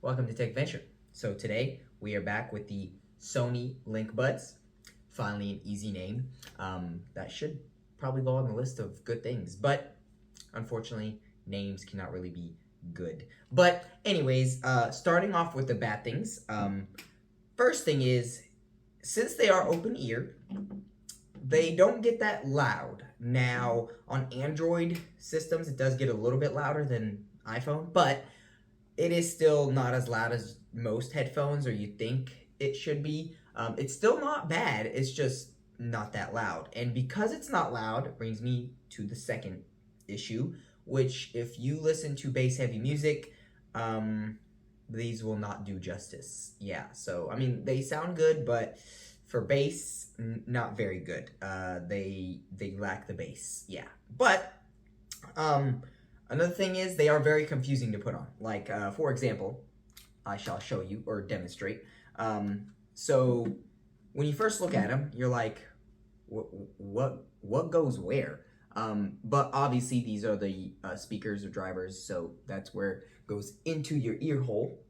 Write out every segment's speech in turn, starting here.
Welcome to Tech Adventure. So today we are back with the Sony LinkBuds. Finally, an easy name. That should probably go on the list of good things, but unfortunately, names cannot really be good. But anyways, starting off with the bad things. First thing is, since they are open ear, they don't get that loud. Now, on Android systems, it does get a little bit louder than iPhone, but it is still not as loud as most headphones or you think it should be. It's still not bad, it's just not that loud. And because it's not loud, it brings me to the second issue, which if you listen to bass heavy music, these will not do justice. Yeah, so I mean, they sound good, but for bass, not very good. They lack the bass, yeah. But another thing is they are very confusing to put on. Like, for example, I shall show you or demonstrate. So when you first look at them, you're like, what goes where? But obviously these are the speakers or drivers, so that's where it goes into your ear hole.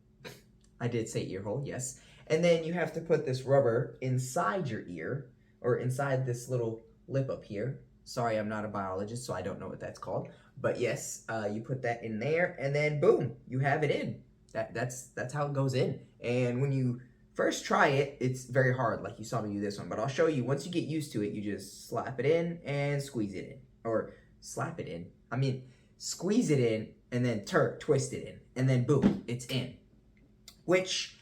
I did say ear hole, yes. And then you have to put this rubber inside your ear, or inside this little lip up here. Sorry, I'm not a biologist, so I don't know what that's called. But yes, you put that in there, and then boom, you have it in. That's how it goes in. And when you first try it, it's very hard, like you saw me do this one. But I'll show you, once you get used to it, you just slap it in and squeeze it in. Or slap it in. I mean, squeeze it in, and then twist it in. And then boom, it's in. Which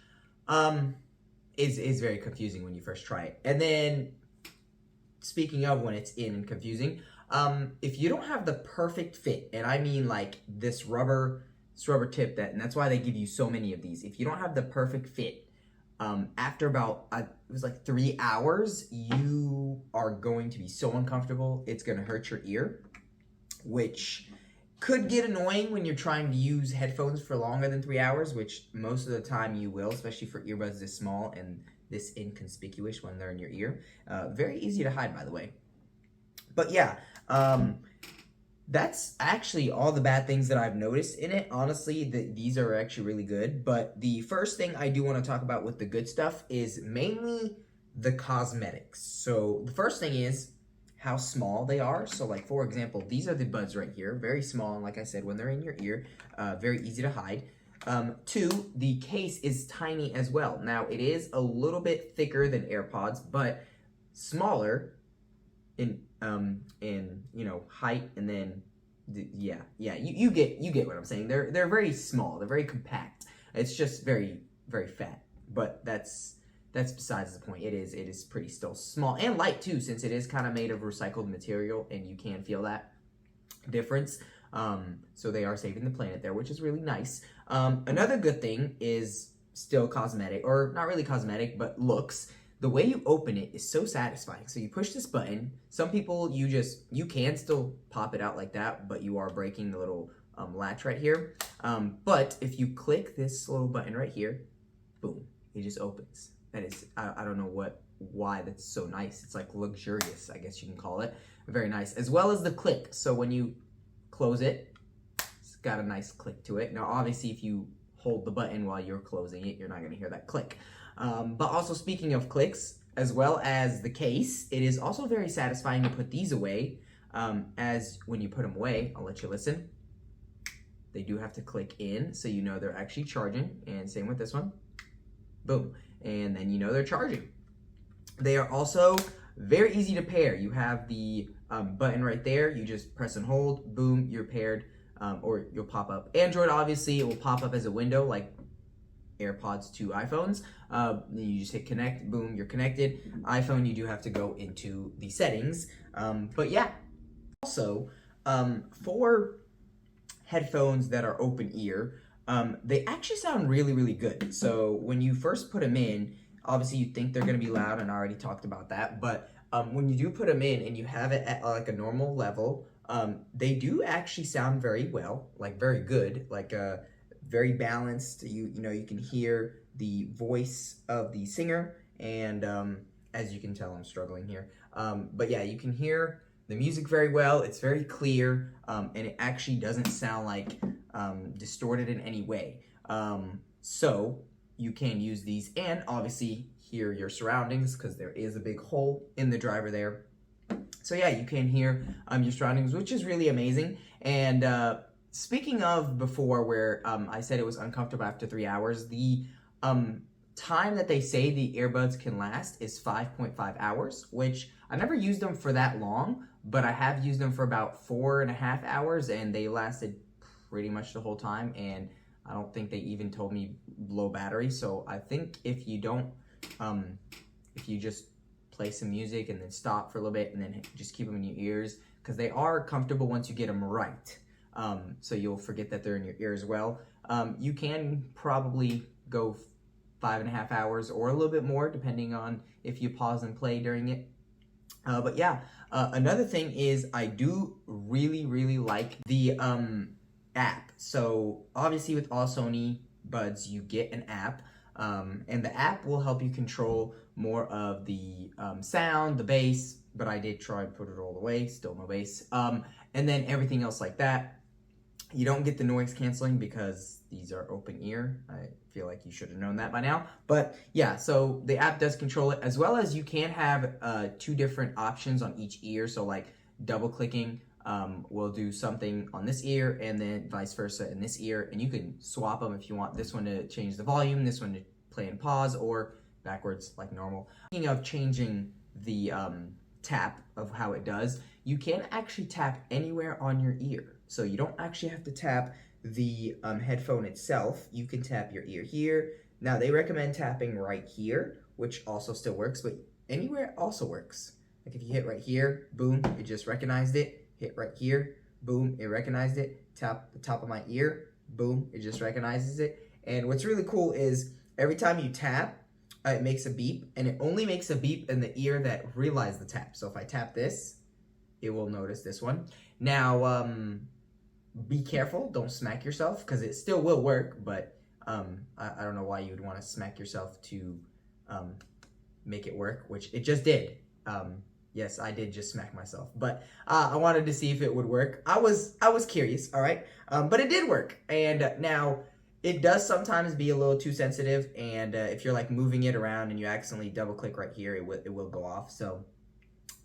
is very confusing when you first try it. And then, speaking of when it's in and confusing, if you don't have the perfect fit, and I mean like this rubber tip, and that's why they give you so many of these. If you don't have the perfect fit, after about, it was like 3 hours, you are going to be so uncomfortable, it's going to hurt your ear, which could get annoying when you're trying to use headphones for longer than 3 hours, which most of the time you will, especially for earbuds this small and this inconspicuous when they're in your ear. Very easy to hide, by the way. But yeah, that's actually all the bad things that I've noticed in it. Honestly, these are actually really good. But the first thing I do want to talk about with the good stuff is mainly the cosmetics. So the first thing is how small they are. So like, for example, these are the buds right here, very small, and like I said, when they're in your ear, very easy to hide. Two, the case is tiny as well. Now, it is a little bit thicker than AirPods, but smaller in you know, height, and then you get what I'm saying. They're very small, they're very compact. It's just very fat, but that's besides the point. It is pretty still small and light too, since it is kind of made of recycled material, and you can feel that difference. So they are saving the planet there, which is really nice. Another good thing is still cosmetic, or not really cosmetic, but looks. The way you open it is so satisfying. So you push this button. Some people, you can still pop it out like that, but you are breaking the little latch right here. But if you click this little button right here, boom, it just opens. That is, I don't know why that's so nice. It's like luxurious, I guess you can call it. Very nice. As well as the click. So when you close it, it's got a nice click to it. Now, obviously, if you hold the button while you're closing it, you're not going to hear that click. But also, speaking of clicks, as well as the case, it is also very satisfying to put these away. As when you put them away, I'll let you listen. They do have to click in, so you know they're actually charging. And same with this one. Boom. And then you know they're charging. They are also very easy to pair. You have the button right there. You just press and hold. Boom, you're paired. Or you'll pop up. Android, obviously, it will pop up as a window like AirPods to iPhones. You just hit connect, boom, you're connected. iPhone, you do have to go into the settings. But yeah, also, for headphones that are open ear, they actually sound really good. So when you first put them in, obviously you think they're gonna be loud, and I already talked about that, but when you do put them in and you have it at like a normal level, they do actually sound very well, like very good, like very balanced. You know, you can hear the voice of the singer, and as you can tell, I'm struggling here. But yeah, you can hear the music very well. It's very clear, and it actually doesn't sound like distorted in any way. So you can use these and obviously hear your surroundings because there is a big hole in the driver there. So yeah, you can hear your surroundings, which is really amazing. And speaking of before where I said it was uncomfortable after 3 hours, the time that they say the earbuds can last is 5.5 hours, which I never used them for that long, but I have used them for about 4.5 hours and they lasted pretty much the whole time. And I don't think they even told me low battery. So I think if you don't, if you just play some music and then stop for a little bit and then just keep them in your ears, because they are comfortable once you get them right. So you'll forget that they're in your ear as well. You can probably go 5.5 hours or a little bit more depending on if you pause and play during it. But yeah, another thing is I do really like the app. So obviously with all Sony buds you get an app, and the app will help you control more of the sound, the bass, but I did try to put it all the way, still no bass, and then everything else like that. You don't get the noise canceling because these are open ear. I feel like you should have known that by now. But yeah, so the app does control it, as well as you can have 2 different options on each ear. So like double clicking will do something on this ear and then vice versa in this ear. And you can swap them if you want this one to change the volume, this one to play and pause, or backwards like normal. Speaking of changing the tap of how it does, you can actually tap anywhere on your ear. So you don't actually have to tap the headphone itself. You can tap your ear here. Now they recommend tapping right here, which also still works, but anywhere also works. Like if you hit right here, boom, it just recognized it. Hit right here, boom, it recognized it. Tap the top of my ear, boom, it just recognizes it. And what's really cool is every time you tap, it makes a beep, and it only makes a beep in the ear that realized the tap. So if I tap this, it will notice this one. Now, be careful, don't smack yourself, because it still will work, but I don't know why you would want to smack yourself to make it work, which it just did. Yes, I did just smack myself, but I wanted to see if it would work. I was curious, all right, but it did work. And now it does sometimes be a little too sensitive, and if you're like moving it around and you accidentally double click right here, it will go off. So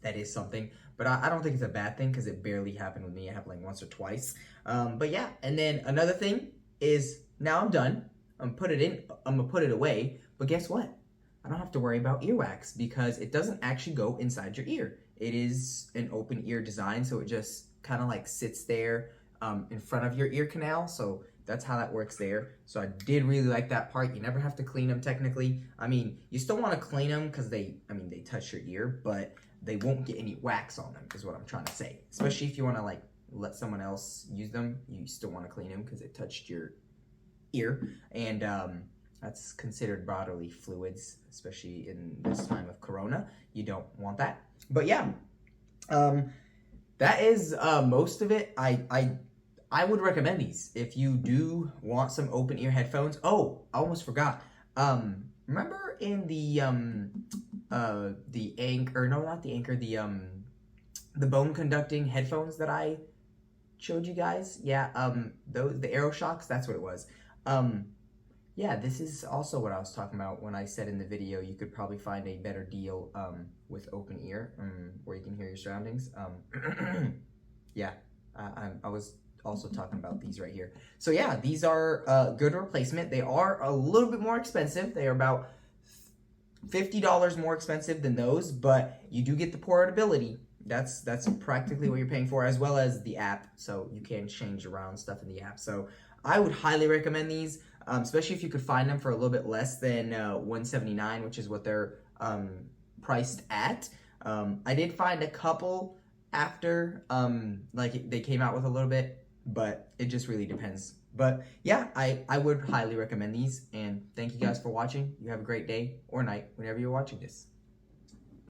that is something, but I don't think it's a bad thing because it barely happened with me. It happened like once or twice. But yeah, and then another thing is now I'm done. I'm gonna put it away. But guess what? I don't have to worry about earwax because it doesn't actually go inside your ear. It is an open ear design, so it just kind of like sits there in front of your ear canal. So that's how that works there. So I did really like that part. You never have to clean them technically. I mean, you still want to clean them because they touch your ear, but they won't get any wax on them is what I'm trying to say. Especially if you want to like let someone else use them, you still want to clean them because it touched your ear. And that's considered bodily fluids, especially in this time of Corona. You don't want that. But yeah, that is most of it. I would recommend these if you do want some open ear headphones. Oh, I almost forgot. Remember in the Anchor, no, not the Anchor, the bone conducting headphones that I showed you guys? Yeah, those, the AeroShocks, that's what it was. Yeah, this is also what I was talking about when I said in the video you could probably find a better deal with open ear, where you can hear your surroundings. Yeah, I was also talking about these right here. So yeah, these are a good replacement. They are a little bit more expensive. They are about $50 more expensive than those, but you do get the portability. That's practically what you're paying for, as well as the app, so you can change around stuff in the app. So I would highly recommend these, especially if you could find them for a little bit less than $179, which is what they're priced at. I did find a couple after like they came out with a little bit, but it just really depends. But yeah, I would highly recommend these, and thank you guys for watching. You have a great day or night whenever you're watching this.